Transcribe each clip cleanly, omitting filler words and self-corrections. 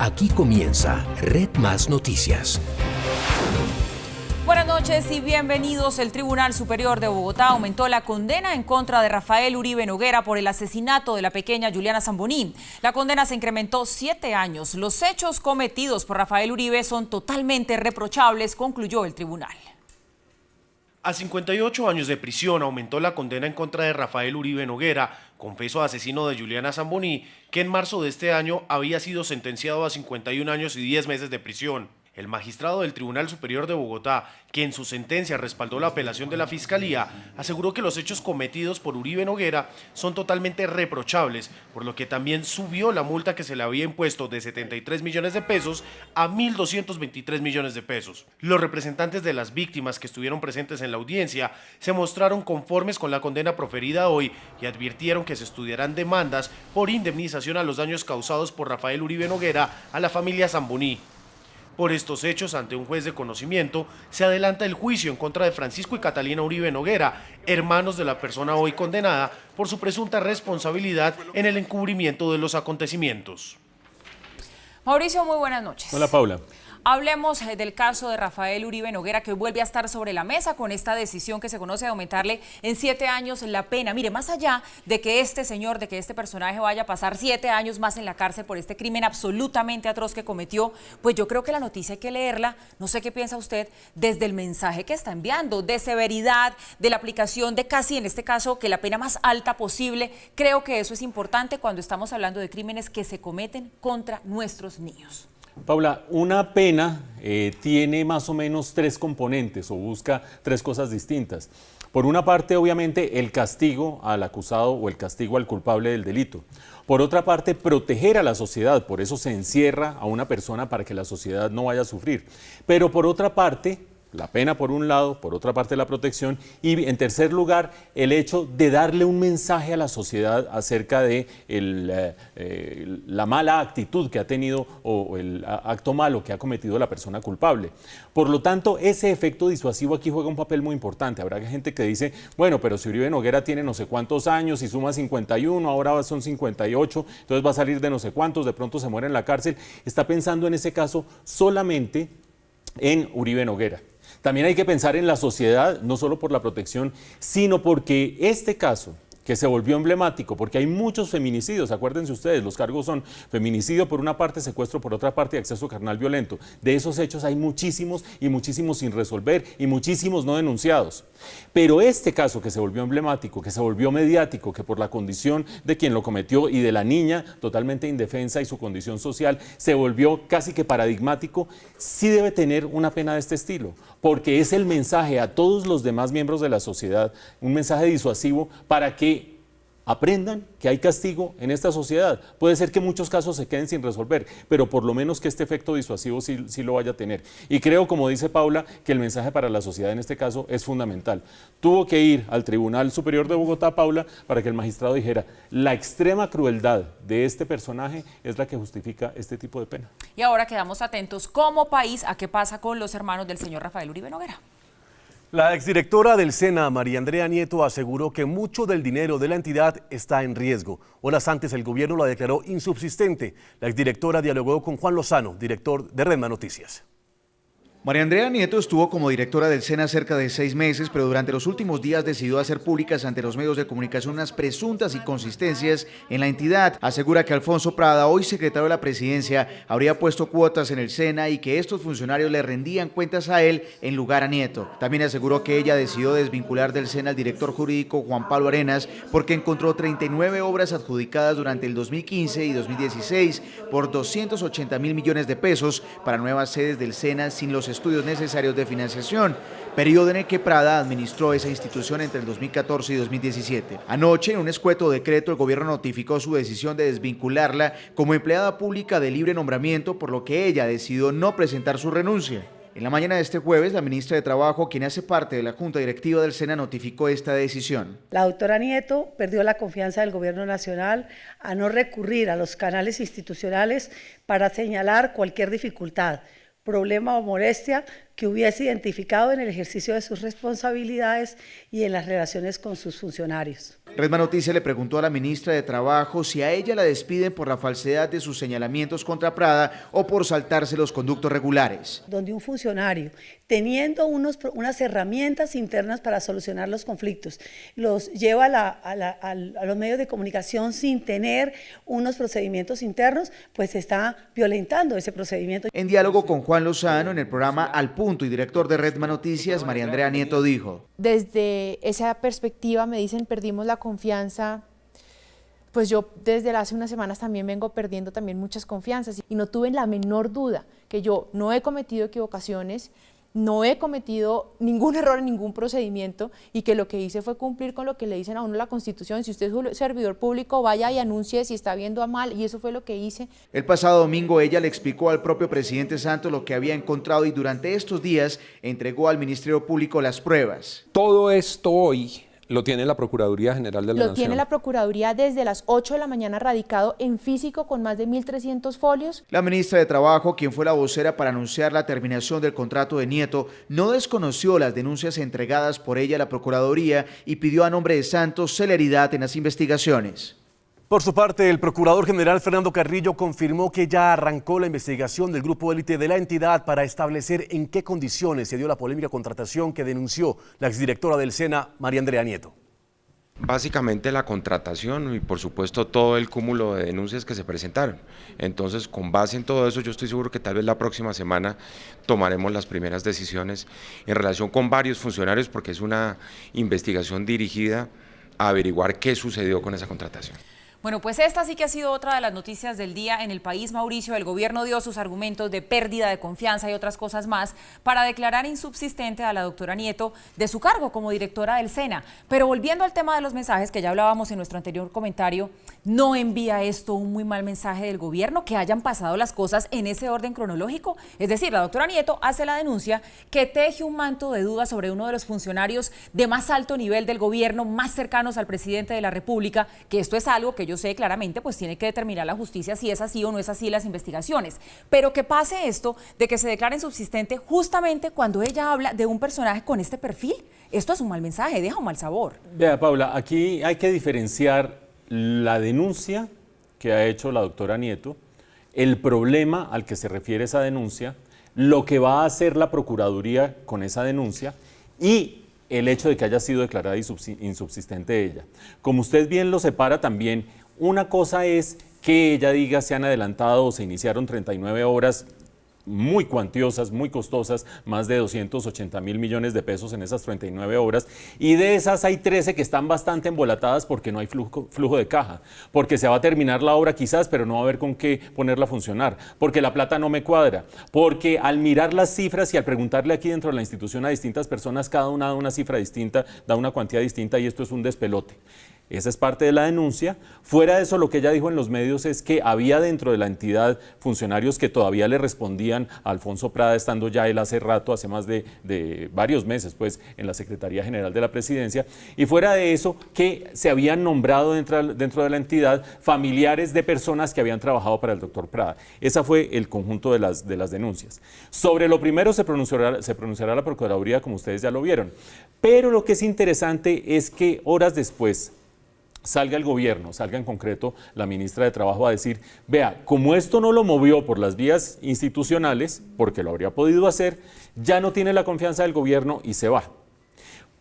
Aquí comienza Red Más Noticias. Buenas noches y bienvenidos. El Tribunal Superior de Bogotá aumentó la condena en contra de Rafael Uribe Noguera por el asesinato de la pequeña Juliana Zamboní. La condena se incrementó 7 años. Los hechos cometidos por Rafael Uribe son totalmente reprochables, concluyó el tribunal. A 58 años de prisión aumentó la condena en contra de Rafael Uribe Noguera, confeso asesino de Juliana Zamboní, que en marzo de este año había sido sentenciado a 51 años y 10 meses de prisión. El magistrado del Tribunal Superior de Bogotá, que en su sentencia respaldó la apelación de la Fiscalía, aseguró que los hechos cometidos por Uribe Noguera son totalmente reprochables, por lo que también subió la multa que se le había impuesto de 73 millones de pesos a 1.223 millones de pesos. Los representantes de las víctimas que estuvieron presentes en la audiencia se mostraron conformes con la condena proferida hoy y advirtieron que se estudiarán demandas por indemnización a los daños causados por Rafael Uribe Noguera a la familia Zamboní. Por estos hechos, ante un juez de conocimiento, se adelanta el juicio en contra de Francisco y Catalina Uribe Noguera, hermanos de la persona hoy condenada por su presunta responsabilidad en el encubrimiento de los acontecimientos. Mauricio, muy buenas noches. Hola, Paula. Hablemos del caso de Rafael Uribe Noguera, que vuelve a estar sobre la mesa con esta decisión que se conoce de aumentarle en 7 años la pena. Mire, más allá de que este señor, de que este personaje vaya a pasar 7 años más en la cárcel por este crimen absolutamente atroz que cometió, pues yo creo que la noticia hay que leerla, no sé qué piensa usted, desde el mensaje que está enviando, de severidad, de la aplicación de casi, en este caso, que la pena más alta posible. Creo que eso es importante cuando estamos hablando de crímenes que se cometen contra nuestros niños. Paula, una pena tiene más o menos 3 componentes o busca 3 cosas distintas. Por una parte, obviamente, el castigo al acusado o el castigo al culpable del delito. Por otra parte, proteger a la sociedad, por eso se encierra a una persona para que la sociedad no vaya a sufrir. Pero por otra parte, la pena por un lado, por otra parte la protección y en tercer lugar el hecho de darle un mensaje a la sociedad acerca de la mala actitud que ha tenido o el acto malo que ha cometido la persona culpable. Por lo tanto, ese efecto disuasivo aquí juega un papel muy importante. Habrá gente que dice, bueno, pero si Uribe Noguera tiene no sé cuántos años y suma 51, ahora son 58, entonces va a salir de no sé cuántos, de pronto se muere en la cárcel. Está pensando en ese caso solamente en Uribe Noguera. También hay que pensar en la sociedad, no solo por la protección, sino porque este caso, que se volvió emblemático, porque hay muchos feminicidios, acuérdense ustedes, los cargos son feminicidio por una parte, secuestro por otra parte y acceso carnal violento. De esos hechos hay muchísimos y muchísimos sin resolver y muchísimos no denunciados. Pero este caso que se volvió emblemático, que se volvió mediático, que por la condición de quien lo cometió y de la niña totalmente indefensa y su condición social, se volvió casi que paradigmático, sí debe tener una pena de este estilo, porque es el mensaje a todos los demás miembros de la sociedad, un mensaje disuasivo para que aprendan que hay castigo en esta sociedad. Puede ser que muchos casos se queden sin resolver, pero por lo menos que este efecto disuasivo sí lo vaya a tener. Y creo, como dice Paula, que el mensaje para la sociedad en este caso es fundamental. Tuvo que ir al Tribunal Superior de Bogotá, Paula, para que el magistrado dijera, la extrema crueldad de este personaje es la que justifica este tipo de pena. Y ahora quedamos atentos como país a qué pasa con los hermanos del señor Rafael Uribe Noguera. La exdirectora del SENA, María Andrea Nieto, aseguró que mucho del dinero de la entidad está en riesgo. Horas antes el gobierno la declaró insubsistente. La exdirectora dialogó con Juan Lozano, director de Red Más Noticias. María Andrea Nieto estuvo como directora del SENA cerca de 6 meses, pero durante los últimos días decidió hacer públicas ante los medios de comunicación unas presuntas inconsistencias en la entidad. Asegura que Alfonso Prada, hoy secretario de la presidencia, habría puesto cuotas en el SENA y que estos funcionarios le rendían cuentas a él en lugar a Nieto. También aseguró que ella decidió desvincular del SENA al director jurídico Juan Pablo Arenas porque encontró 39 obras adjudicadas durante el 2015 y 2016 por 280.000 millones de pesos para nuevas sedes del SENA sin los estudios necesarios de financiación, periodo en el que Prada administró esa institución entre el 2014 y 2017. Anoche, en un escueto decreto, el gobierno notificó su decisión de desvincularla como empleada pública de libre nombramiento, por lo que ella decidió no presentar su renuncia. En la mañana de este jueves, la ministra de Trabajo, quien hace parte de la Junta Directiva del SENA, notificó esta decisión. La doctora Nieto perdió la confianza del Gobierno Nacional a no recurrir a los canales institucionales para señalar cualquier dificultad, problema o molestia que hubiese identificado en el ejercicio de sus responsabilidades y en las relaciones con sus funcionarios. Redma Noticias le preguntó a la ministra de Trabajo si a ella la despiden por la falsedad de sus señalamientos contra Prada o por saltarse los conductos regulares. Donde un funcionario, teniendo unas herramientas internas para solucionar los conflictos, los lleva a los medios de comunicación sin tener unos procedimientos internos, pues está violentando ese procedimiento. En diálogo con Juan Lozano, en el programa Al Punto y director de Redma Noticias, María Andrea Nieto dijo: desde esa perspectiva me dicen perdimos la confianza, pues yo desde hace unas semanas también vengo perdiendo también muchas confianzas y no tuve la menor duda que yo no he cometido equivocaciones, no he cometido ningún error en ningún procedimiento y que lo que hice fue cumplir con lo que le dicen a uno la Constitución. Si usted es un servidor público, vaya y anuncie si está viendo a mal, y eso fue lo que hice. El pasado domingo ella le explicó al propio presidente Santos lo que había encontrado y durante estos días entregó al Ministerio Público las pruebas. Todo esto hoy lo tiene la Procuraduría General de la Nación. Lo tiene la Procuraduría desde las 8 de la mañana radicado en físico con más de 1.300 folios. La ministra de Trabajo, quien fue la vocera para anunciar la terminación del contrato de Nieto, no desconoció las denuncias entregadas por ella a la Procuraduría y pidió a nombre de Santos celeridad en las investigaciones. Por su parte, el Procurador General Fernando Carrillo confirmó que ya arrancó la investigación del grupo élite de la entidad para establecer en qué condiciones se dio la polémica contratación que denunció la exdirectora del SENA, María Andrea Nieto. Básicamente la contratación y por supuesto todo el cúmulo de denuncias que se presentaron. Entonces, con base en todo eso, yo estoy seguro que tal vez la próxima semana tomaremos las primeras decisiones en relación con varios funcionarios, porque es una investigación dirigida a averiguar qué sucedió con esa contratación. Bueno, pues esta sí que ha sido otra de las noticias del día en el país, Mauricio. El gobierno dio sus argumentos de pérdida de confianza y otras cosas más para declarar insubsistente a la doctora Nieto de su cargo como directora del SENA. Pero volviendo al tema de los mensajes que ya hablábamos en nuestro anterior comentario, ¿no envía esto un muy mal mensaje del gobierno que hayan pasado las cosas en ese orden cronológico? Es decir, la doctora Nieto hace la denuncia que teje un manto de dudas sobre uno de los funcionarios de más alto nivel del gobierno, más cercanos al presidente de la República, que esto es algo que yo sé claramente, pues tiene que determinar la justicia si es así o no es así las investigaciones. Pero que pase esto de que se declare insubsistente justamente cuando ella habla de un personaje con este perfil, esto es un mal mensaje, deja un mal sabor. Vea, Paula, aquí hay que diferenciar la denuncia que ha hecho la doctora Nieto, el problema al que se refiere esa denuncia, lo que va a hacer la Procuraduría con esa denuncia y el hecho de que haya sido declarada insubsistente ella. Como usted bien lo separa también, una cosa es que ella diga se han adelantado o se iniciaron 39 horas muy cuantiosas, muy costosas, más de 280.000 millones de pesos en esas 39 horas, y de esas hay 13 que están bastante embolatadas porque no hay flujo de caja, porque se va a terminar la obra quizás, pero no va a haber con qué ponerla a funcionar, porque la plata no me cuadra, porque al mirar las cifras y al preguntarle aquí dentro de la institución a distintas personas, cada una da una cifra distinta, da una cuantía distinta y esto es un despelote. Esa es parte de la denuncia. Fuera de eso, lo que ella dijo en los medios es que había dentro de la entidad funcionarios que todavía le respondían a Alfonso Prada, estando ya él hace rato, hace más de varios meses, pues, en la Secretaría General de la Presidencia. Y fuera de eso, que se habían nombrado dentro de la entidad familiares de personas que habían trabajado para el doctor Prada. Ese fue el conjunto de las denuncias. Sobre lo primero se pronunciará la Procuraduría, como ustedes ya lo vieron. Pero lo que es interesante es que horas después salga el gobierno, salga en concreto la ministra de Trabajo a decir, vea, como esto no lo movió por las vías institucionales, porque lo habría podido hacer, ya no tiene la confianza del gobierno y se va.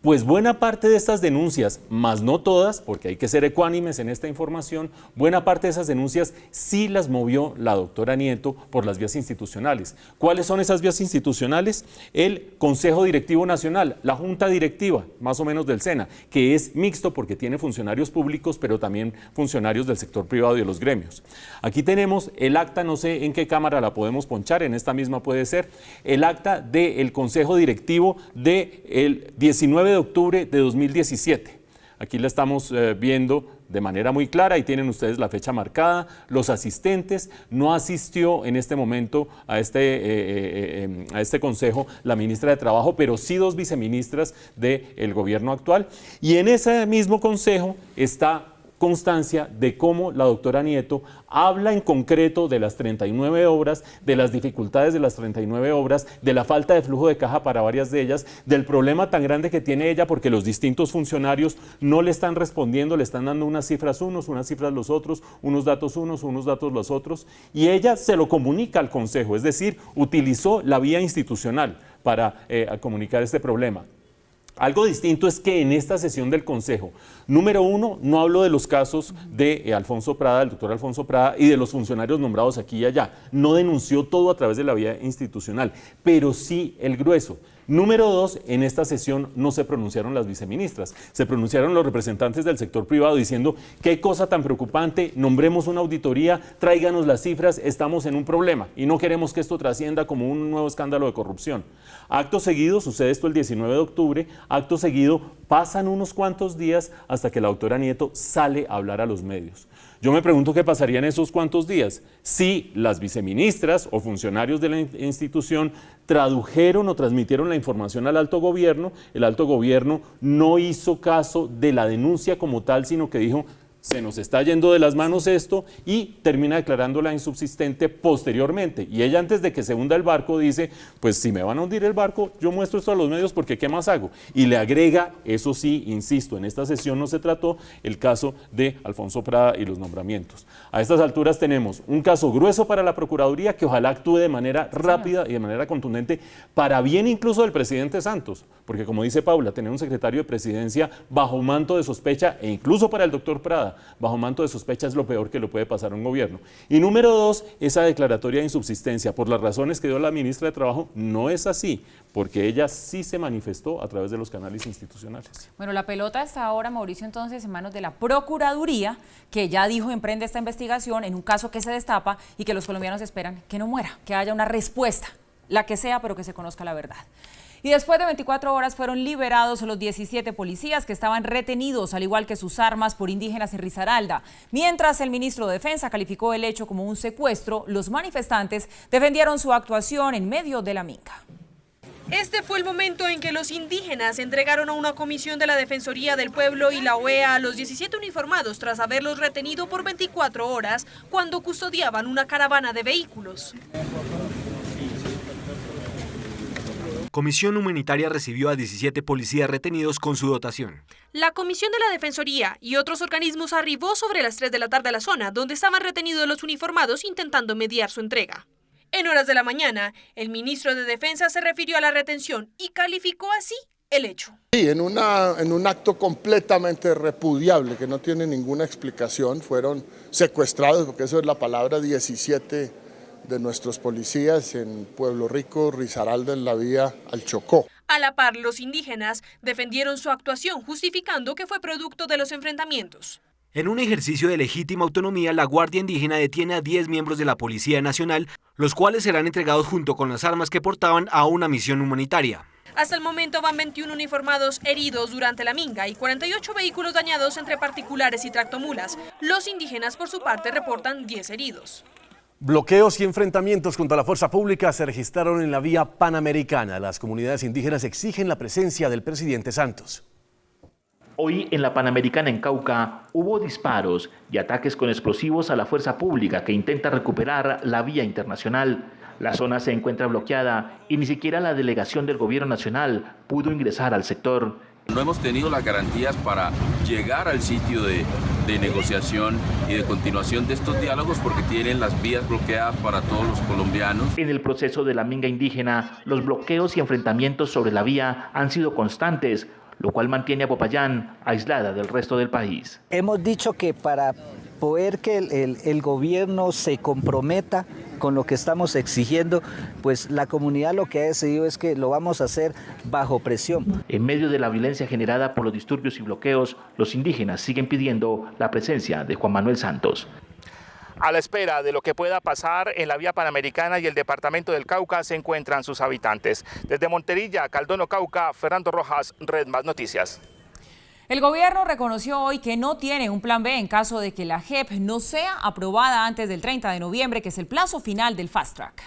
Pues buena parte de estas denuncias, más no todas, porque hay que ser ecuánimes en esta información, buena parte de esas denuncias sí las movió la doctora Nieto por las vías institucionales. ¿Cuáles son esas vías institucionales? El Consejo Directivo Nacional, la Junta Directiva, más o menos del SENA, que es mixto porque tiene funcionarios públicos, pero también funcionarios del sector privado y de los gremios. Aquí tenemos el acta, no sé en qué cámara la podemos ponchar, en esta misma puede ser, el acta del Consejo Directivo del 19 de octubre de 2017. Aquí la estamos viendo de manera muy clara y tienen ustedes la fecha marcada. Los asistentes, no asistió en este momento a este consejo la ministra de Trabajo, pero sí dos viceministras del gobierno actual. Y en ese mismo consejo está constancia de cómo la doctora Nieto habla en concreto de las 39 obras, de las dificultades de las 39 obras, de la falta de flujo de caja para varias de ellas, del problema tan grande que tiene ella porque los distintos funcionarios no le están respondiendo, le están dando unas cifras unos, unas cifras los otros, unos datos unos, unos datos los otros, y ella se lo comunica al Consejo, es decir, utilizó la vía institucional para comunicar este problema. Algo distinto es que en esta sesión del Consejo, número uno, no habló de los casos de Alfonso Prada, el doctor Alfonso Prada, y de los funcionarios nombrados aquí y allá. No denunció todo a través de la vía institucional, pero sí el grueso. Número dos, en esta sesión no se pronunciaron las viceministras, se pronunciaron los representantes del sector privado diciendo qué cosa tan preocupante, nombremos una auditoría, tráiganos las cifras, estamos en un problema y no queremos que esto trascienda como un nuevo escándalo de corrupción. Acto seguido, sucede esto el 19 de octubre, acto seguido pasan unos cuantos días hasta que la doctora Nieto sale a hablar a los medios. Yo me pregunto qué pasaría en esos cuantos días si las viceministras o funcionarios de la institución tradujeron o transmitieron la información al alto gobierno, el alto gobierno no hizo caso de la denuncia como tal, sino que dijo, se nos está yendo de las manos esto, y termina declarándola insubsistente posteriormente. Y ella, antes de que se hunda el barco, dice, pues si me van a hundir el barco, yo muestro esto a los medios porque ¿qué más hago? Y le agrega, eso sí, insisto, en esta sesión no se trató el caso de Alfonso Prada y los nombramientos. A estas alturas tenemos un caso grueso para la Procuraduría que ojalá actúe de manera rápida y de manera contundente, para bien incluso del presidente Santos, porque como dice Paula, tener un secretario de Presidencia bajo manto de sospecha, e incluso para el doctor Prada, bajo manto de sospecha, es lo peor que le puede pasar a un gobierno. Y número dos, esa declaratoria de insubsistencia, por las razones que dio la ministra de Trabajo, no es así, porque ella sí se manifestó a través de los canales institucionales. Bueno, la pelota está ahora, Mauricio, entonces en manos de la Procuraduría, que ya dijo emprende esta investigación en un caso que se destapa y que los colombianos esperan que no muera, que haya una respuesta, la que sea, pero que se conozca la verdad. Y después de 24 horas fueron liberados los 17 policías que estaban retenidos, al igual que sus armas, por indígenas en Risaralda. Mientras el ministro de Defensa calificó el hecho como un secuestro, los manifestantes defendieron su actuación en medio de la minga. Este fue el momento en que los indígenas entregaron a una comisión de la Defensoría del Pueblo y la OEA a los 17 uniformados tras haberlos retenido por 24 horas cuando custodiaban una caravana de vehículos. Comisión Humanitaria recibió a 17 policías retenidos con su dotación. La Comisión de la Defensoría y otros organismos arribó sobre las 3 de la tarde a la zona donde estaban retenidos los uniformados intentando mediar su entrega. En horas de la mañana, el ministro de Defensa se refirió a la retención y calificó así el hecho. Sí, en un acto completamente repudiable que no tiene ninguna explicación, fueron secuestrados, porque eso es la palabra, 17 de nuestros policías en Pueblo Rico, Risaralda, en la vía al Chocó. A la par, los indígenas defendieron su actuación, justificando que fue producto de los enfrentamientos. En un ejercicio de legítima autonomía, la Guardia Indígena detiene a 10 miembros de la Policía Nacional, los cuales serán entregados junto con las armas que portaban a una misión humanitaria. Hasta el momento van 21 uniformados heridos durante la minga y 48 vehículos dañados entre particulares y tractomulas. Los indígenas, por su parte, reportan 10 heridos. Bloqueos y enfrentamientos contra la fuerza pública se registraron en la vía Panamericana. Las comunidades indígenas exigen la presencia del presidente Santos. Hoy en la Panamericana en Cauca hubo disparos y ataques con explosivos a la fuerza pública que intenta recuperar la vía internacional. La zona se encuentra bloqueada y ni siquiera la delegación del gobierno nacional pudo ingresar al sector. No hemos tenido las garantías para llegar al sitio de negociación y de continuación de estos diálogos porque tienen las vías bloqueadas para todos los colombianos. En el proceso de la minga indígena, los bloqueos y enfrentamientos sobre la vía han sido constantes, lo cual mantiene a Popayán aislada del resto del país. Hemos dicho que para poder que el gobierno se comprometa con lo que estamos exigiendo, pues la comunidad lo que ha decidido es que lo vamos a hacer bajo presión. En medio de la violencia generada por los disturbios y bloqueos, los indígenas siguen pidiendo la presencia de Juan Manuel Santos. A la espera de lo que pueda pasar en la vía Panamericana y el departamento del Cauca se encuentran sus habitantes. Desde Monterilla, Caldono, Cauca, Fernando Rojas, Red Más Noticias. El gobierno reconoció hoy que no tiene un plan B en caso de que la JEP no sea aprobada antes del 30 de noviembre, que es el plazo final del Fast Track.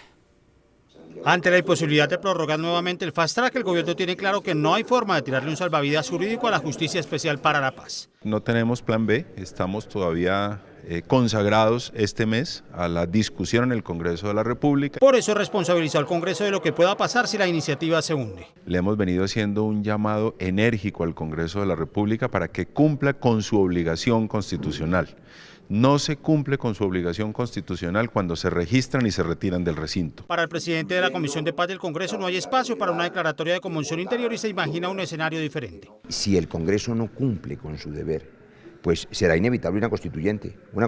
Ante la imposibilidad de prorrogar nuevamente el fast track, el gobierno tiene claro que no hay forma de tirarle un salvavidas jurídico a la Justicia Especial para la Paz. No tenemos plan B, estamos todavía consagrados este mes a la discusión en el Congreso de la República. Por eso responsabilizó al Congreso de lo que pueda pasar si la iniciativa se hunde. Le hemos venido haciendo un llamado enérgico al Congreso de la República para que cumpla con su obligación constitucional. No se cumple con su obligación constitucional cuando se registran y se retiran del recinto. Para el presidente de la Comisión de Paz del Congreso no hay espacio para una declaratoria de conmoción interior y se imagina un escenario diferente. Si el Congreso no cumple con su deber, pues será inevitable una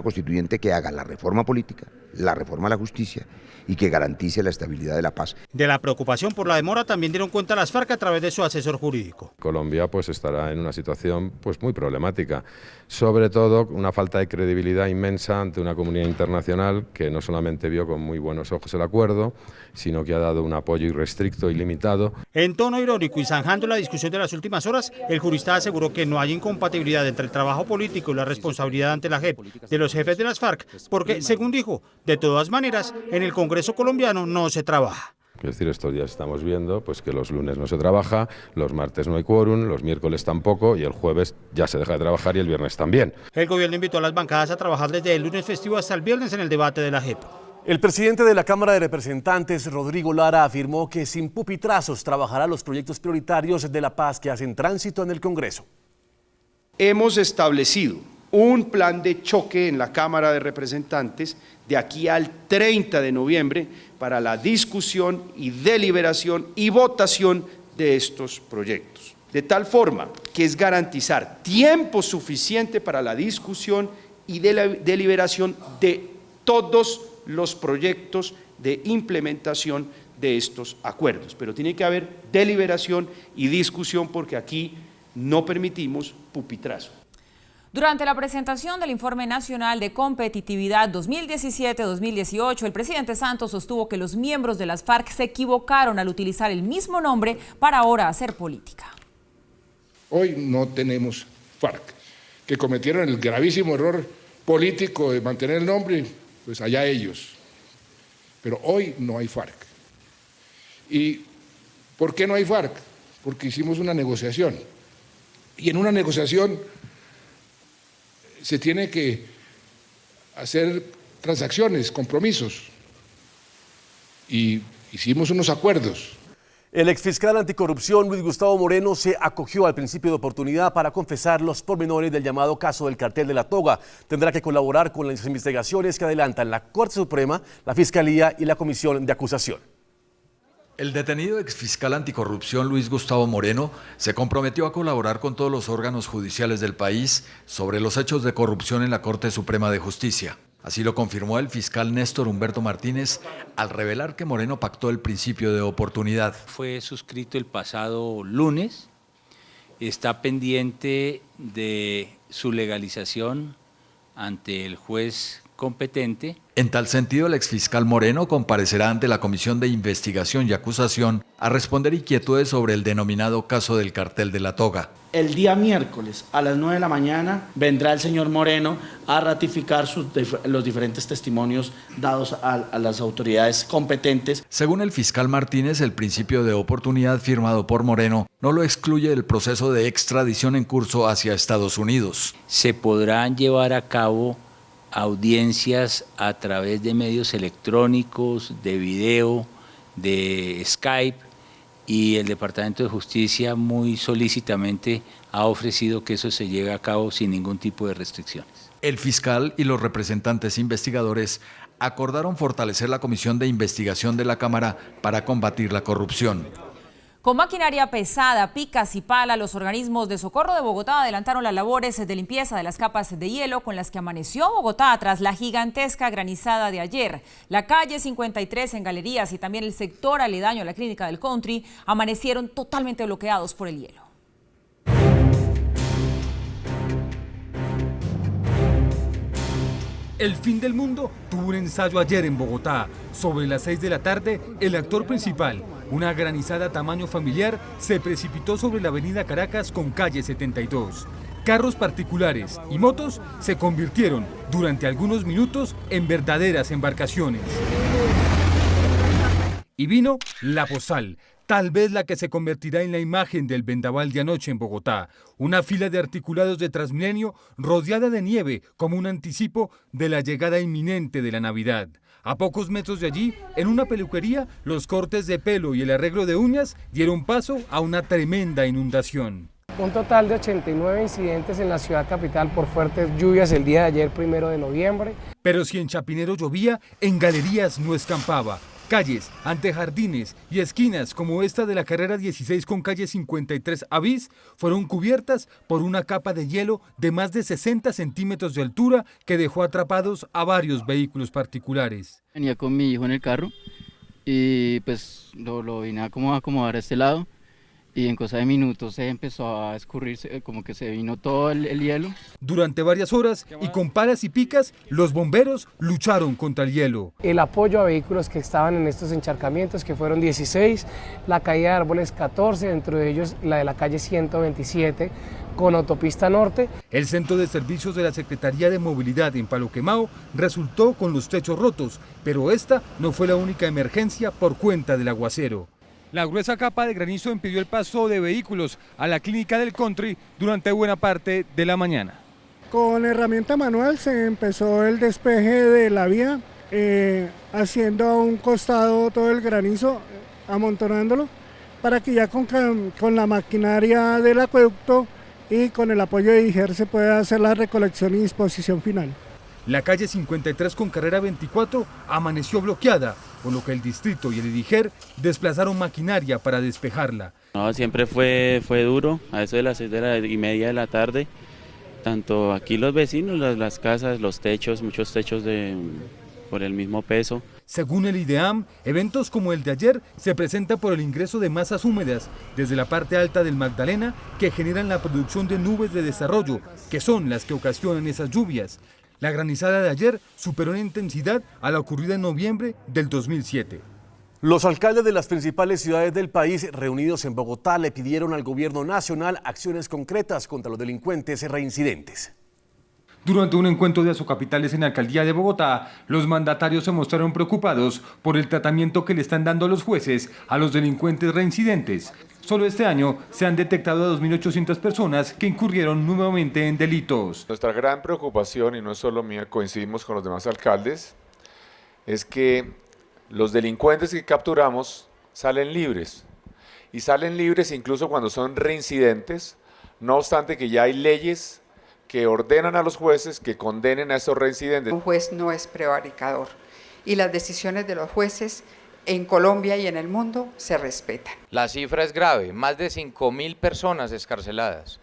constituyente que haga la reforma política, la reforma a la justicia y que garantice la estabilidad de la paz. De la preocupación por la demora también dieron cuenta las FARC a través de su asesor jurídico. Colombia pues estará en una situación pues muy problemática, sobre todo una falta de credibilidad inmensa ante una comunidad internacional que no solamente vio con muy buenos ojos el acuerdo, sino que ha dado un apoyo irrestricto y limitado. En tono irónico y zanjando la discusión de las últimas horas, el jurista aseguró que no hay incompatibilidad entre el trabajo político y la responsabilidad ante la JEP de los jefes de las FARC, porque, según dijo, de todas maneras, en el Congreso colombiano no se trabaja. Es decir, estos días estamos viendo pues que los lunes no se trabaja, los martes no hay quórum, los miércoles tampoco y el jueves ya se deja de trabajar y el viernes también. El gobierno invitó a las bancadas a trabajar desde el lunes festivo hasta el viernes en el debate de la JEP. El presidente de la Cámara de Representantes, Rodrigo Lara, afirmó que sin pupitrazos trabajará los proyectos prioritarios de la paz que hacen tránsito en el Congreso. Hemos establecido un plan de choque en la Cámara de Representantes de aquí al 30 de noviembre para la discusión y deliberación y votación de estos proyectos. De tal forma que es garantizar tiempo suficiente para la discusión y deliberación de todos los proyectos de implementación de estos acuerdos. Pero tiene que haber deliberación y discusión porque aquí no permitimos pupitrazo. Durante la presentación del Informe Nacional de Competitividad 2017-2018, el presidente Santos sostuvo que los miembros de las FARC se equivocaron al utilizar el mismo nombre para ahora hacer política. Hoy no tenemos FARC, que cometieron el gravísimo error político de mantener el nombre, pues allá ellos. Pero hoy no hay FARC. ¿Y por qué no hay FARC? Porque hicimos una negociación. Y en una negociación se tiene que hacer transacciones, compromisos. Y hicimos unos acuerdos. El exfiscal anticorrupción Luis Gustavo Moreno se acogió al principio de oportunidad para confesar los pormenores del llamado caso del cartel de la toga. Tendrá que colaborar con las investigaciones que adelantan la Corte Suprema, la Fiscalía y la Comisión de Acusación. El detenido exfiscal anticorrupción Luis Gustavo Moreno se comprometió a colaborar con todos los órganos judiciales del país sobre los hechos de corrupción en la Corte Suprema de Justicia. Así lo confirmó el fiscal Néstor Humberto Martínez al revelar que Moreno pactó el principio de oportunidad. Fue suscrito el pasado lunes, está pendiente de su legalización ante el juez competente. En tal sentido, el exfiscal Moreno comparecerá ante la Comisión de Investigación y Acusación a responder inquietudes sobre el denominado caso del cartel de la toga. El día miércoles a las 9 de la mañana vendrá el señor Moreno a ratificar los diferentes testimonios dados a las autoridades competentes. Según el fiscal Martínez, el principio de oportunidad firmado por Moreno no lo excluye del proceso de extradición en curso hacia Estados Unidos. Se podrán llevar a cabo audiencias a través de medios electrónicos, de video, de Skype, y el Departamento de Justicia muy solícitamente ha ofrecido que eso se lleve a cabo sin ningún tipo de restricciones. El fiscal y los representantes investigadores acordaron fortalecer la Comisión de Investigación de la Cámara para combatir la corrupción. Con maquinaria pesada, picas y pala, los organismos de socorro de Bogotá adelantaron las labores de limpieza de las capas de hielo con las que amaneció Bogotá tras la gigantesca granizada de ayer. La calle 53 en Galerías y también el sector aledaño a la clínica del Country amanecieron totalmente bloqueados por el hielo. El fin del mundo tuvo un ensayo ayer en Bogotá. Sobre las 6 de la tarde, el actor principal, una granizada tamaño familiar, se precipitó sobre la avenida Caracas con calle 72. Carros particulares y motos se convirtieron durante algunos minutos en verdaderas embarcaciones. Y vino la posal, tal vez la que se convertirá en la imagen del vendaval de anoche en Bogotá. Una fila de articulados de Transmilenio rodeada de nieve como un anticipo de la llegada inminente de la Navidad. A pocos metros de allí, en una peluquería, los cortes de pelo y el arreglo de uñas dieron paso a una tremenda inundación. Un total de 89 incidentes en la ciudad capital por fuertes lluvias el día de ayer, 1 de noviembre. Pero si en Chapinero llovía, en galerías no escampaba. Calles, antejardines y esquinas como esta de la carrera 16 con calle 53 a Bis fueron cubiertas por una capa de hielo de más de 60 centímetros de altura que dejó atrapados a varios vehículos particulares. Venía con mi hijo en el carro y pues lo vine a acomodar a este lado. Y en cosa de minutos se empezó a escurrirse, como que se vino todo el hielo. Durante varias horas y con palas y picas, los bomberos lucharon contra el hielo. El apoyo a vehículos que estaban en estos encharcamientos, que fueron 16, la caída de árboles 14, dentro de ellos la de la calle 127, con autopista norte. El centro de servicios de la Secretaría de Movilidad en Palo Quemado resultó con los techos rotos, pero esta no fue la única emergencia por cuenta del aguacero. La gruesa capa de granizo impidió el paso de vehículos a la clínica del Country durante buena parte de la mañana. Con herramienta manual se empezó el despeje de la vía, haciendo a un costado todo el granizo, amontonándolo, para que ya con la maquinaria del acueducto y con el apoyo de IGER se pueda hacer la recolección y disposición final. La calle 53 con carrera 24 amaneció bloqueada, por lo que el distrito y el IGER desplazaron maquinaria para despejarla. No, siempre fue duro, a eso de las 6:30 de la tarde, tanto aquí los vecinos, las casas, los techos, muchos techos por el mismo peso. Según el IDEAM, eventos como el de ayer se presentan por el ingreso de masas húmedas desde la parte alta del Magdalena que generan la producción de nubes de desarrollo, que son las que ocasionan esas lluvias. La granizada de ayer superó en intensidad a la ocurrida en noviembre del 2007. Los alcaldes de las principales ciudades del país reunidos en Bogotá le pidieron al gobierno nacional acciones concretas contra los delincuentes reincidentes. Durante un encuentro de Azocapitales en la alcaldía de Bogotá, los mandatarios se mostraron preocupados por el tratamiento que le están dando los jueces a los delincuentes reincidentes. Solo este año se han detectado a 2.800 personas que incurrieron nuevamente en delitos. Nuestra gran preocupación, y no es solo mía, coincidimos con los demás alcaldes, es que los delincuentes que capturamos salen libres. Y salen libres incluso cuando son reincidentes, no obstante que ya hay leyes que ordenan a los jueces que condenen a esos reincidentes. Un juez no es prevaricador y las decisiones de los jueces en Colombia y en el mundo se respetan. La cifra es grave, más de 5.000 personas excarceladas,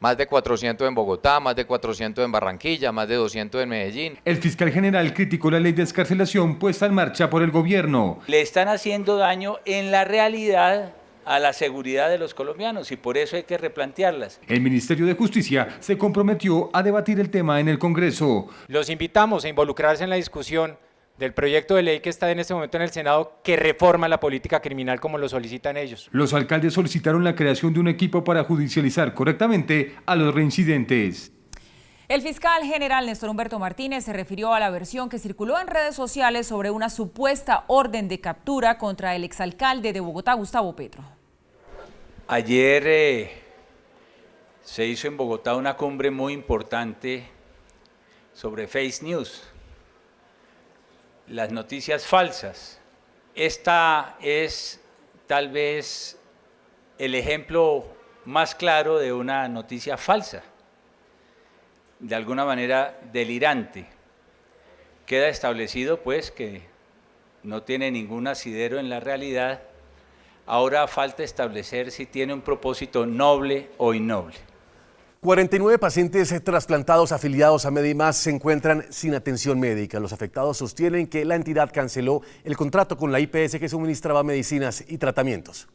más de 400 en Bogotá, más de 400 en Barranquilla, más de 200 en Medellín. El fiscal general criticó la ley de excarcelación puesta en marcha por el gobierno. Le están haciendo daño en la realidad a la seguridad de los colombianos y por eso hay que replantearlas. El Ministerio de Justicia se comprometió a debatir el tema en el Congreso. Los invitamos a involucrarse en la discusión del proyecto de ley que está en este momento en el Senado que reforma la política criminal como lo solicitan ellos. Los alcaldes solicitaron la creación de un equipo para judicializar correctamente a los reincidentes. El fiscal general Néstor Humberto Martínez se refirió a la versión que circuló en redes sociales sobre una supuesta orden de captura contra el exalcalde de Bogotá, Gustavo Petro. Ayer se hizo en Bogotá una cumbre muy importante sobre fake news, las noticias falsas. Esta es tal vez el ejemplo más claro de una noticia falsa, de alguna manera delirante. Queda establecido pues que no tiene ningún asidero en la realidad. Ahora falta establecer si tiene un propósito noble o innoble. 49 pacientes trasplantados afiliados a Medimás se encuentran sin atención médica. Los afectados sostienen que la entidad canceló el contrato con la IPS que suministraba medicinas y tratamientos.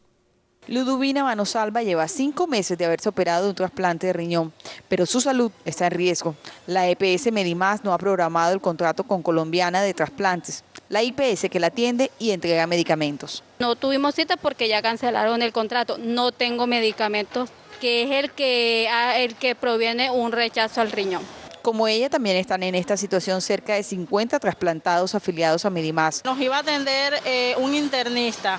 Luduvina Manosalva lleva 5 meses de haberse operado de un trasplante de riñón, pero su salud está en riesgo. La EPS Medimás no ha programado el contrato con Colombiana de Trasplantes, la IPS que la atiende y entrega medicamentos. No tuvimos cita porque ya cancelaron el contrato. No tengo medicamentos, que es el que proviene un rechazo al riñón. Como ella, también están en esta situación cerca de 50 trasplantados afiliados a Medimás. Nos iba a atender un internista.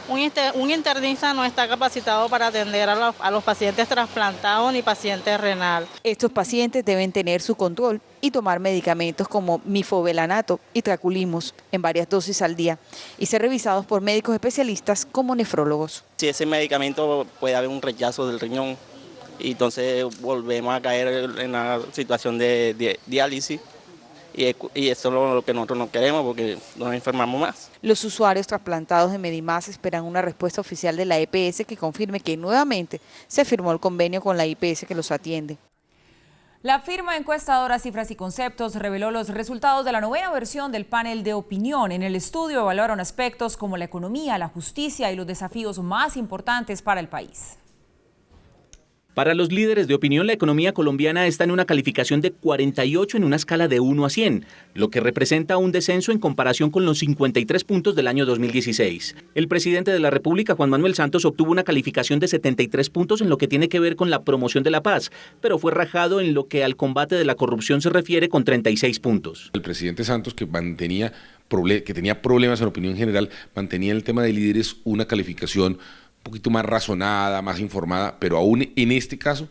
Un internista no está capacitado para atender a los pacientes trasplantados ni pacientes renal. Estos pacientes deben tener su control y tomar medicamentos como mifebolanato y traculimos en varias dosis al día y ser revisados por médicos especialistas como nefrólogos. Si ese medicamento puede haber un rechazo del riñón y entonces volvemos a caer en la situación de diálisis. Y eso es lo que nosotros no queremos porque nos enfermamos más. Los usuarios trasplantados de Medimás esperan una respuesta oficial de la EPS que confirme que nuevamente se firmó el convenio con la IPS que los atiende. La firma encuestadora Cifras y Conceptos reveló los resultados de la 9ª versión del panel de opinión. En el estudio evaluaron aspectos como la economía, la justicia y los desafíos más importantes para el país. Para los líderes de opinión, la economía colombiana está en una calificación de 48 en una escala de 1 a 100, lo que representa un descenso en comparación con los 53 puntos del año 2016. El presidente de la República, Juan Manuel Santos, obtuvo una calificación de 73 puntos en lo que tiene que ver con la promoción de la paz, pero fue rajado en lo que al combate de la corrupción se refiere con 36 puntos. El presidente Santos, que tenía problemas en opinión general, mantenía en el tema de líderes una calificación un poquito más razonada, más informada, pero aún en este caso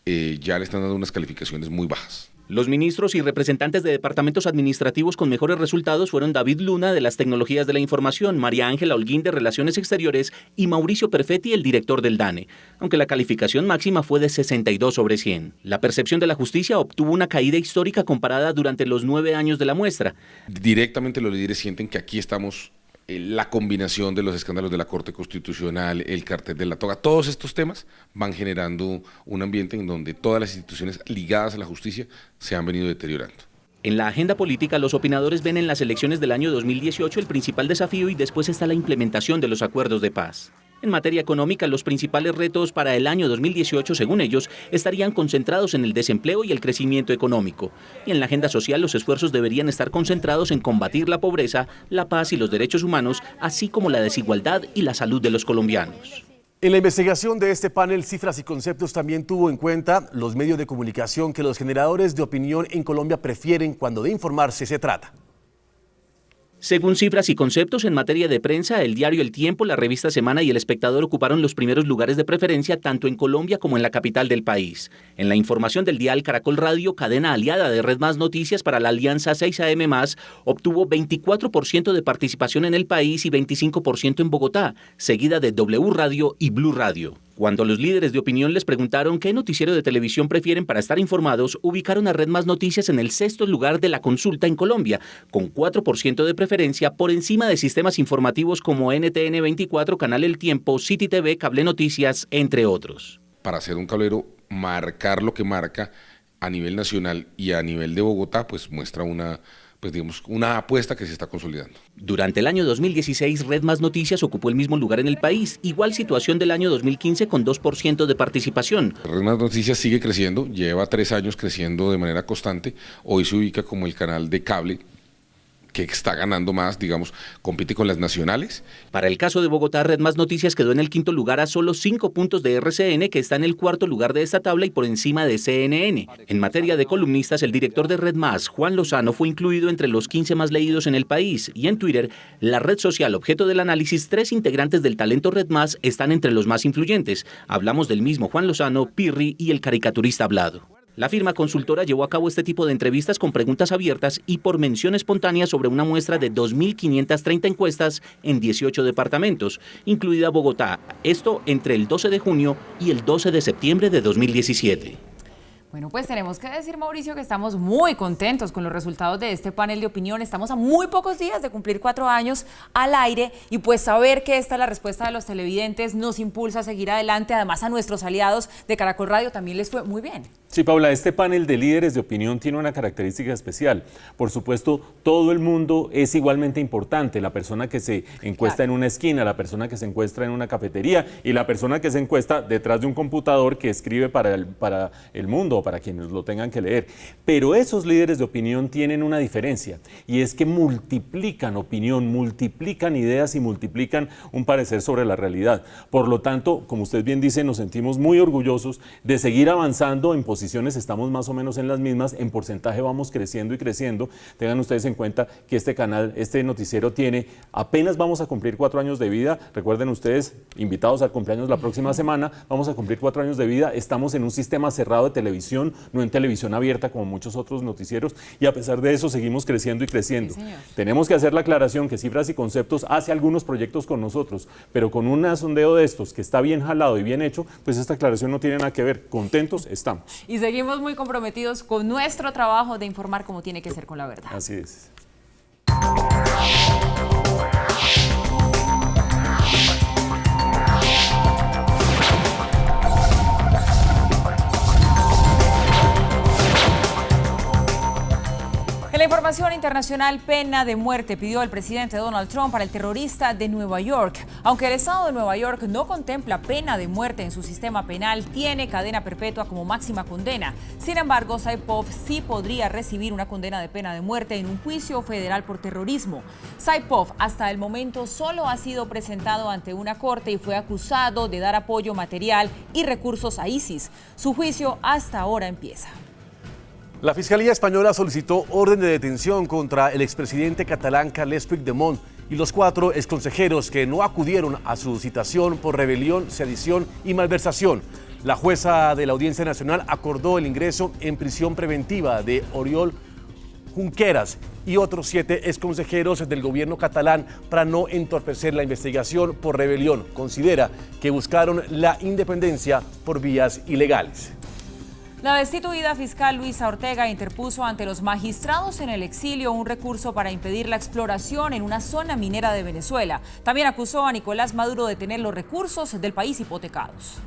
ya le están dando unas calificaciones muy bajas. Los ministros y representantes de departamentos administrativos con mejores resultados fueron David Luna, de las Tecnologías de la Información, María Ángela Holguín, de Relaciones Exteriores, y Mauricio Perfetti, el director del DANE, aunque la calificación máxima fue de 62 sobre 100. La percepción de la justicia obtuvo una caída histórica comparada durante los 9 años de la muestra. Directamente los líderes sienten que aquí estamos la combinación de los escándalos de la Corte Constitucional, el cartel de la toga, todos estos temas van generando un ambiente en donde todas las instituciones ligadas a la justicia se han venido deteriorando. En la agenda política, los opinadores ven en las elecciones del año 2018 el principal desafío y después está la implementación de los acuerdos de paz. En materia económica, los principales retos para el año 2018, según ellos, estarían concentrados en el desempleo y el crecimiento económico. Y en la agenda social, los esfuerzos deberían estar concentrados en combatir la pobreza, la paz y los derechos humanos, así como la desigualdad y la salud de los colombianos. En la investigación de este panel, Cifras y Conceptos también tuvo en cuenta los medios de comunicación que los generadores de opinión en Colombia prefieren cuando de informarse se trata. Según Cifras y Conceptos, en materia de prensa, el diario El Tiempo, la revista Semana y El Espectador ocuparon los primeros lugares de preferencia tanto en Colombia como en la capital del país. En la información del dial Caracol Radio, cadena aliada de Red Más Noticias para la alianza 6am+, obtuvo 24% de participación en el país y 25% en Bogotá, seguida de W Radio y Blue Radio. Cuando los líderes de opinión les preguntaron qué noticiero de televisión prefieren para estar informados, ubicaron a Red Más Noticias en el 6º lugar de la consulta en Colombia, con 4% de preferencia por encima de sistemas informativos como NTN 24, Canal El Tiempo, City TV, Cable Noticias, entre otros. Para ser un cablero, marcar lo que marca a nivel nacional y a nivel de Bogotá, pues muestra una apuesta que se está consolidando. Durante el año 2016, Red Más Noticias ocupó el mismo lugar en el país, igual situación del año 2015 con 2% de participación. Red Más Noticias sigue creciendo, lleva 3 años creciendo de manera constante, hoy se ubica como el canal de cable que está ganando más, compite con las nacionales. Para el caso de Bogotá, Red Más Noticias quedó en el 5º lugar a solo 5 puntos de RCN, que está en el 4º lugar de esta tabla y por encima de CNN. En materia de columnistas, el director de Red Más, Juan Lozano, fue incluido entre los 15 más leídos en el país, y en Twitter, la red social objeto del análisis, 3 integrantes del talento Red Más están entre los más influyentes. Hablamos del mismo Juan Lozano, Pirri y el caricaturista Hablado. La firma consultora llevó a cabo este tipo de entrevistas con preguntas abiertas y por mención espontánea sobre una muestra de 2.530 encuestas en 18 departamentos, incluida Bogotá, esto entre el 12 de junio y el 12 de septiembre de 2017. Bueno, pues tenemos que decir, Mauricio, que estamos muy contentos con los resultados de este panel de opinión. Estamos a muy pocos días de cumplir 4 años al aire y pues saber que esta es la respuesta de los televidentes nos impulsa a seguir adelante. Además, a nuestros aliados de Caracol Radio también les fue muy bien. Sí, Paula, este panel de líderes de opinión tiene una característica especial. Por supuesto, todo el mundo es igualmente importante. La persona que se encuesta en una esquina, la persona que se encuesta en una cafetería y la persona que se encuesta detrás de un computador que escribe para el mundo, para quienes lo tengan que leer. Pero esos líderes de opinión tienen una diferencia, y es que multiplican opinión, multiplican ideas y multiplican un parecer sobre la realidad. Por lo tanto, como usted bien dice, nos sentimos muy orgullosos de seguir avanzando. En posiciones estamos más o menos en las mismas, en porcentaje vamos creciendo y creciendo. Tengan ustedes en cuenta que este canal, este noticiero apenas vamos a cumplir 4 años de vida. Recuerden ustedes, invitados al cumpleaños la próxima semana, vamos a cumplir 4 años de vida. Estamos en un sistema cerrado de televisión, no en televisión abierta como muchos otros noticieros, y a pesar de eso seguimos creciendo y creciendo. Sí, tenemos que hacer la aclaración que Cifras y Conceptos hace algunos proyectos con nosotros, pero con un sondeo de estos que está bien jalado y bien hecho, pues esta aclaración no tiene nada que ver. Contentos estamos. Y seguimos muy comprometidos con nuestro trabajo de informar como tiene que ser, con la verdad. Así es. En la información internacional, pena de muerte pidió el presidente Donald Trump para el terrorista de Nueva York. Aunque el estado de Nueva York no contempla pena de muerte en su sistema penal, tiene cadena perpetua como máxima condena. Sin embargo, Saipov sí podría recibir una condena de pena de muerte en un juicio federal por terrorismo. Saipov hasta el momento solo ha sido presentado ante una corte y fue acusado de dar apoyo material y recursos a ISIS. Su juicio hasta ahora empieza. La Fiscalía Española solicitó orden de detención contra el expresidente catalán Carles Puigdemont y los 4 exconsejeros que no acudieron a su citación por rebelión, sedición y malversación. La jueza de la Audiencia Nacional acordó el ingreso en prisión preventiva de Oriol Junqueras y otros 7 exconsejeros del gobierno catalán para no entorpecer la investigación por rebelión. Considera que buscaron la independencia por vías ilegales. La destituida fiscal Luisa Ortega interpuso ante los magistrados en el exilio un recurso para impedir la exploración en una zona minera de Venezuela. También acusó a Nicolás Maduro de tener los recursos del país hipotecados.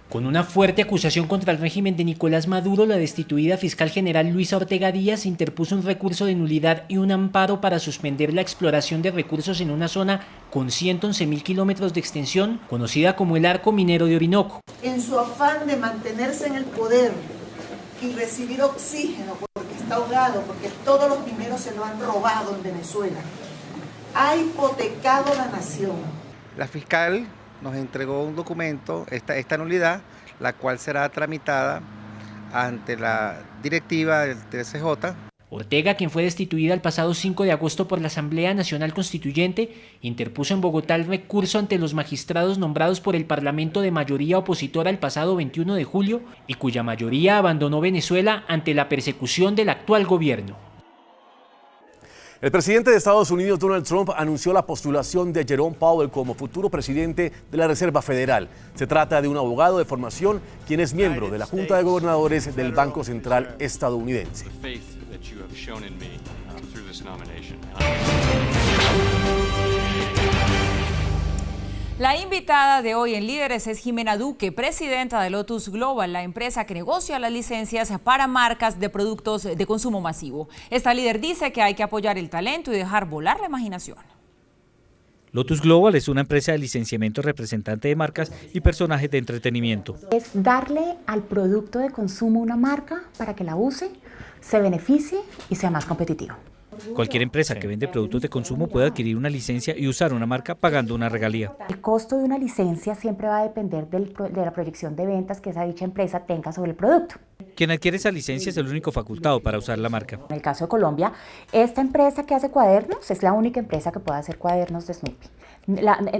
Con una fuerte acusación contra el régimen de Nicolás Maduro, la destituida fiscal general Luisa Ortega Díaz interpuso un recurso de nulidad y un amparo para suspender la exploración de recursos en una zona con 111.000 kilómetros de extensión, conocida como el Arco Minero de Orinoco. En su afán de mantenerse en el poder y recibir oxígeno, porque está ahogado, porque todos los mineros se lo han robado en Venezuela, ha hipotecado la nación. La fiscal nos entregó un documento, esta nulidad, la cual será tramitada ante la directiva del TSJ. Ortega, quien fue destituida el pasado 5 de agosto por la Asamblea Nacional Constituyente, interpuso en Bogotá el recurso ante los magistrados nombrados por el Parlamento de mayoría opositora el pasado 21 de julio y cuya mayoría abandonó Venezuela ante la persecución del actual gobierno. El presidente de Estados Unidos, Donald Trump, anunció la postulación de Jerome Powell como futuro presidente de la Reserva Federal. Se trata de un abogado de formación, quien es miembro de la Junta de Gobernadores del Banco Central estadounidense. La invitada de hoy en Líderes es Jimena Duque, presidenta de Lotus Global, la empresa que negocia las licencias para marcas de productos de consumo masivo. Esta líder dice que hay que apoyar el talento y dejar volar la imaginación. Lotus Global es una empresa de licenciamiento representante de marcas y personajes de entretenimiento. Es darle al producto de consumo una marca para que la use, se beneficie y sea más competitivo. Cualquier empresa que vende productos de consumo puede adquirir una licencia y usar una marca pagando una regalía. El costo de una licencia siempre va a depender de la proyección de ventas que esa dicha empresa tenga sobre el producto. Quien adquiere esa licencia es el único facultado para usar la marca. En el caso de Colombia, esta empresa que hace cuadernos es la única empresa que puede hacer cuadernos de Snoopy.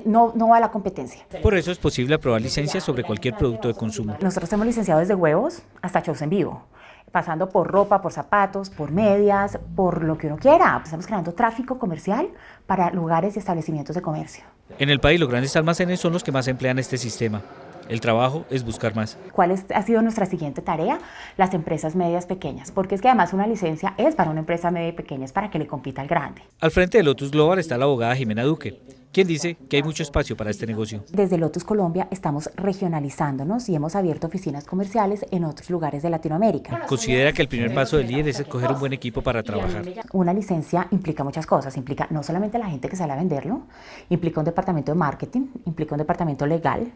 No va a la competencia. Por eso es posible aprobar licencias sobre cualquier producto de consumo. Nosotros tenemos licenciados desde huevos hasta shows en vivo, pasando por ropa, por zapatos, por medias, por lo que uno quiera. Estamos creando tráfico comercial para lugares y establecimientos de comercio. En el país, los grandes almacenes son los que más emplean este sistema. El trabajo es buscar más. ¿Cuál ha sido nuestra siguiente tarea? Las empresas medias pequeñas, porque es que además una licencia es para una empresa media y pequeña, es para que le compita al grande. Al frente de Lotus Global está la abogada Jimena Duque, quien dice que hay mucho espacio para este negocio. Desde Lotus Colombia estamos regionalizándonos y hemos abierto oficinas comerciales en otros lugares de Latinoamérica. Considera que el primer paso del líder es escoger un buen equipo para trabajar. Una licencia implica muchas cosas, implica no solamente la gente que sale a venderlo, implica un departamento de marketing, implica un departamento legal,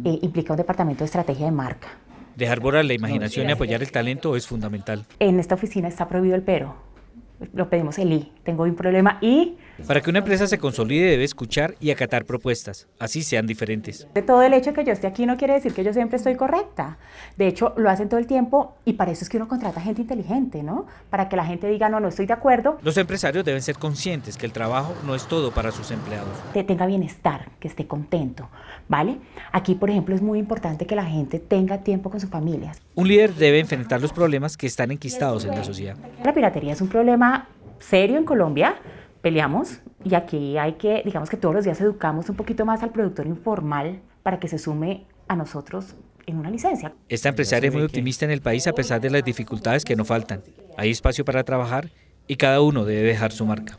implica un departamento de estrategia de marca. Dejar volar la imaginación y apoyar el talento es fundamental. En esta oficina está prohibido el pero. Lo pedimos el I. Tengo un problema y... Para que una empresa se consolide debe escuchar y acatar propuestas, así sean diferentes. De todo el hecho de que yo esté aquí no quiere decir que yo siempre estoy correcta. De hecho, lo hacen todo el tiempo y para eso es que uno contrata gente inteligente, ¿no? Para que la gente diga, no estoy de acuerdo. Los empresarios deben ser conscientes que el trabajo no es todo para sus empleados. Que tenga bienestar, que esté contento, ¿vale? Aquí, por ejemplo, es muy importante que la gente tenga tiempo con sus familias. Un líder debe enfrentar los problemas que están enquistados en la sociedad. La piratería es un problema serio en Colombia. Peleamos y aquí hay que, digamos que todos los días educamos un poquito más al productor informal para que se sume a nosotros en una licencia. Esta empresaria es muy optimista en el país a pesar de las dificultades que no faltan. Hay espacio para trabajar y cada uno debe dejar su marca.